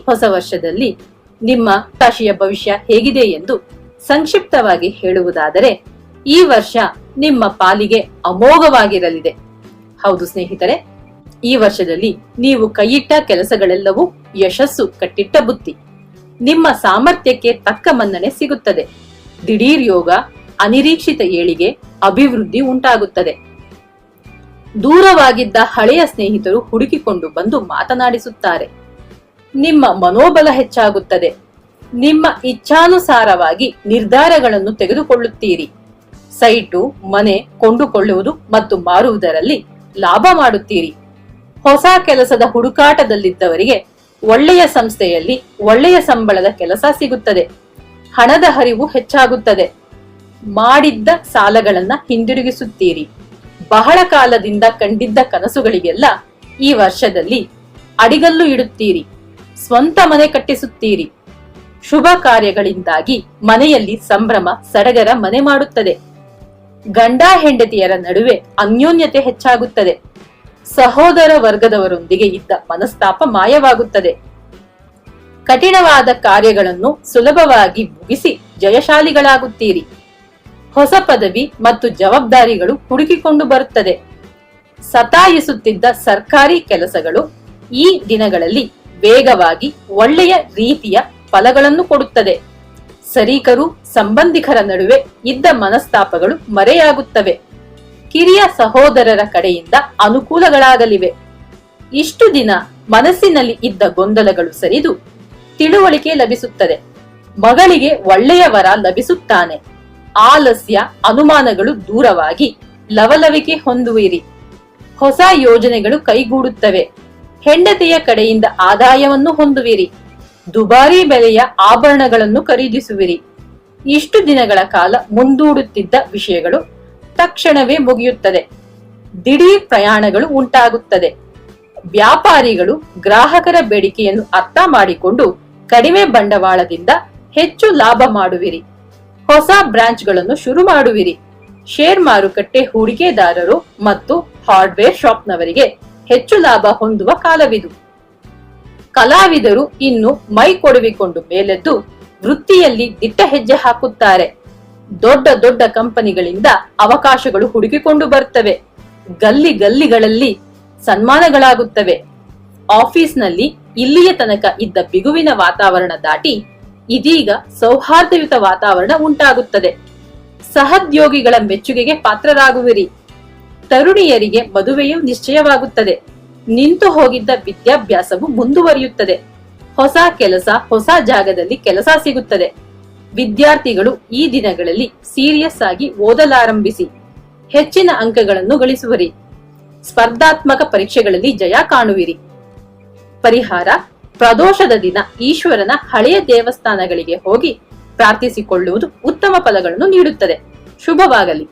ಹೊಸ ವರ್ಷದಲ್ಲಿ ನಿಮ್ಮ ರಾಶಿಯ ಭವಿಷ್ಯ ಹೇಗಿದೆ ಎಂದು ಸಂಕ್ಷಿಪ್ತವಾಗಿ ಹೇಳುವುದಾದರೆ, ಈ ವರ್ಷ ನಿಮ್ಮ ಪಾಲಿಗೆ ಅಮೋಘವಾಗಿರಲಿದೆ. ಹೌದು ಸ್ನೇಹಿತರೆ, ಈ ವರ್ಷದಲ್ಲಿ ನೀವು ಕೈಯಿಟ್ಟ ಕೆಲಸಗಳೆಲ್ಲವೂ ಯಶಸ್ಸು ಕಟ್ಟಿಟ್ಟ ಬುತ್ತಿ. ನಿಮ್ಮ ಸಾಮರ್ಥ್ಯಕ್ಕೆ ತಕ್ಕ ಮನ್ನಣೆ ಸಿಗುತ್ತದೆ. ದಿಢೀರ್ ಯೋಗ, ಅನಿರೀಕ್ಷಿತ ಏಳಿಗೆ, ಅಭಿವೃದ್ಧಿ ಉಂಟಾಗುತ್ತದೆ. ದೂರವಾಗಿದ್ದ ಹಳೆಯ ಸ್ನೇಹಿತರು ಹುಡುಕಿಕೊಂಡು ಬಂದು ಮಾತನಾಡಿಸುತ್ತಾರೆ. ನಿಮ್ಮ ಮನೋಬಲ ಹೆಚ್ಚಾಗುತ್ತದೆ. ನಿಮ್ಮ ಇಚ್ಛಾನುಸಾರವಾಗಿ ನಿರ್ಧಾರಗಳನ್ನು ತೆಗೆದುಕೊಳ್ಳುತ್ತೀರಿ. ಸೈಟು, ಮನೆ ಕೊಂಡುಕೊಳ್ಳುವುದು ಮತ್ತು ಮಾರುವುದರಲ್ಲಿ ಲಾಭ ಮಾಡುತ್ತೀರಿ. ಹೊಸ ಕೆಲಸದ ಹುಡುಕಾಟದಲ್ಲಿದ್ದವರಿಗೆ ಒಳ್ಳೆಯ ಸಂಸ್ಥೆಯಲ್ಲಿ ಒಳ್ಳೆಯ ಸಂಬಳದ ಕೆಲಸ ಸಿಗುತ್ತದೆ. ಹಣದ ಹರಿವು ಹೆಚ್ಚಾಗುತ್ತದೆ. ಮಾಡಿದ್ದ ಸಾಲಗಳನ್ನ ಹಿಂದಿರುಗಿಸುತ್ತೀರಿ. ಬಹಳ ಕಾಲದಿಂದ ಕಂಡಿದ್ದ ಕನಸುಗಳಿಗೆಲ್ಲ ಈ ವರ್ಷದಲ್ಲಿ ಅಡಿಗಲ್ಲು ಇಡುತ್ತೀರಿ. ಸ್ವಂತ ಮನೆ ಕಟ್ಟಿಸುತ್ತೀರಿ. ಶುಭ ಕಾರ್ಯಗಳಿಂದಾಗಿ ಮನೆಯಲ್ಲಿ ಸಂಭ್ರಮ ಸಡಗರ ಮನೆ ಮಾಡುತ್ತದೆ. ಗಂಡ ಹೆಂಡತಿಯರ ನಡುವೆ ಅನ್ಯೋನ್ಯತೆ ಹೆಚ್ಚಾಗುತ್ತದೆ. ಸಹೋದರ ವರ್ಗದವರೊಂದಿಗೆ ಇದ್ದ ಮನಸ್ತಾಪ ಮಾಯವಾಗುತ್ತದೆ. ಕಠಿಣವಾದ ಕಾರ್ಯಗಳನ್ನು ಸುಲಭವಾಗಿ ಮುಗಿಸಿ ಜಯಶಾಲಿಗಳಾಗುತ್ತೀರಿ. ಹೊಸ ಪದವಿ ಮತ್ತು ಜವಾಬ್ದಾರಿಗಳು ಹುಡುಕಿಕೊಂಡು ಬರುತ್ತದೆ. ಸತಾಯಿಸುತ್ತಿದ್ದ ಸರ್ಕಾರಿ ಕೆಲಸಗಳು ಈ ದಿನಗಳಲ್ಲಿ ವೇಗವಾಗಿ ಒಳ್ಳೆಯ ರೀತಿಯ ಫಲಗಳನ್ನು ಕೊಡುತ್ತದೆ. ಸರೀಕರು ಸಂಬಂಧಿಕರ ನಡುವೆ ಇದ್ದ ಮನಸ್ತಾಪಗಳು ಮರೆಯಾಗುತ್ತವೆ. ಕಿರಿಯ ಸಹೋದರರ ಕಡೆಯಿಂದ ಅನುಕೂಲಗಳಾಗಲಿವೆ. ಇಷ್ಟು ದಿನ ಮನಸ್ಸಿನಲ್ಲಿ ಇದ್ದ ಗೊಂದಲಗಳು ಸರಿದು ತಿಳುವಳಿಕೆ ಲಭಿಸುತ್ತದೆ. ಮಗಳಿಗೆ ಒಳ್ಳೆಯ ವರ ಲಭಿಸುತ್ತಾನೆ. ಆಲಸ್ಯ, ಅನುಮಾನಗಳು ದೂರವಾಗಿ ಲವಲವಿಕೆ ಹೊಂದುವಿರಿ. ಹೊಸ ಯೋಜನೆಗಳು ಕೈಗೂಡುತ್ತವೆ. ಹೆಂಡತಿಯ ಕಡೆಯಿಂದ ಆದಾಯವನ್ನು ಹೊಂದುವಿರಿ. ದುಬಾರಿ ಬೆಲೆಯ ಆಭರಣಗಳನ್ನು ಖರೀದಿಸುವಿರಿ. ಇಷ್ಟು ದಿನಗಳ ಕಾಲ ಮುಂದೂಡುತ್ತಿದ್ದ ವಿಷಯಗಳು ತಕ್ಷಣವೇ ಮುಗಿಯುತ್ತದೆ. ದಿಢೀರ್ ಪ್ರಯಾಣಗಳು ಉಂಟಾಗುತ್ತದೆ. ವ್ಯಾಪಾರಿಗಳು ಗ್ರಾಹಕರ ಬೇಡಿಕೆಯನ್ನು ಅರ್ಥ ಮಾಡಿಕೊಂಡು ಕಡಿಮೆ ಬಂಡವಾಳದಿಂದ ಹೆಚ್ಚು ಲಾಭ ಮಾಡುವಿರಿ. ಹೊಸ ಬ್ರಾಂಚ್ಗಳನ್ನು ಶುರು ಮಾಡುವಿರಿ. ಶೇರ್ ಮಾರುಕಟ್ಟೆ ಹೂಡಿಕೆದಾರರು ಮತ್ತು ಹಾರ್ಡ್ವೇರ್ ಶಾಪ್ನವರಿಗೆ ಹೆಚ್ಚು ಲಾಭ ಹೊಂದುವ ಕಾಲವಿದು. ಕಲಾವಿದರು ಇನ್ನು ಮೈ ಕೊಡವಿಕೊಂಡು ಮೇಲೆದ್ದು ವೃತ್ತಿಯಲ್ಲಿ ದಿಟ್ಟ ಹೆಜ್ಜೆ ಹಾಕುತ್ತಾರೆ. ದೊಡ್ಡ ದೊಡ್ಡ ಕಂಪನಿಗಳಿಂದ ಅವಕಾಶಗಳು ಹುಡುಕಿಕೊಂಡು ಬರುತ್ತವೆ. ಗಲ್ಲಿ ಗಲ್ಲಿಗಳಲ್ಲಿ ಸನ್ಮಾನಗಳಾಗುತ್ತವೆ. ಆಫೀಸ್ನಲ್ಲಿ ಇಲ್ಲಿಯ ತನಕ ಇದ್ದ ಬಿಗುವಿನ ವಾತಾವರಣ ದಾಟಿ ಇದೀಗ ಸೌಹಾರ್ದಯುತ ವಾತಾವರಣ ಉಂಟಾಗುತ್ತದೆ. ಸಹೋದ್ಯೋಗಿಗಳ ಮೆಚ್ಚುಗೆಗೆ ಪಾತ್ರರಾಗುವಿರಿ. ತರುಣಿಯರಿಗೆ ಮದುವೆಯು ನಿಶ್ಚಯವಾಗುತ್ತದೆ. ನಿಂತು ಹೋಗಿದ್ದ ವಿದ್ಯಾಭ್ಯಾಸವು ಮುಂದುವರಿಯುತ್ತದೆ. ಹೊಸ ಕೆಲಸ, ಹೊಸ ಜಾಗದಲ್ಲಿ ಕೆಲಸ ಸಿಗುತ್ತದೆ. ವಿದ್ಯಾರ್ಥಿಗಳು ಈ ದಿನಗಳಲ್ಲಿ ಸೀರಿಯಸ್ ಆಗಿ ಓದಲಾರಂಭಿಸಿ ಹೆಚ್ಚಿನ ಅಂಕಗಳನ್ನು ಗಳಿಸುವಿರಿ. ಸ್ಪರ್ಧಾತ್ಮಕ ಪರೀಕ್ಷೆಗಳಲ್ಲಿ ಜಯ ಕಾಣುವಿರಿ. ಪರಿಹಾರ: ಪ್ರದೋಷದ ದಿನ ಈಶ್ವರನ ಹಳೆಯ ದೇವಸ್ಥಾನಗಳಿಗೆ ಹೋಗಿ ಪ್ರಾರ್ಥಿಸಿಕೊಳ್ಳುವುದು ಉತ್ತಮ ಫಲಗಳನ್ನು ನೀಡುತ್ತದೆ. ಶುಭವಾಗಲಿ.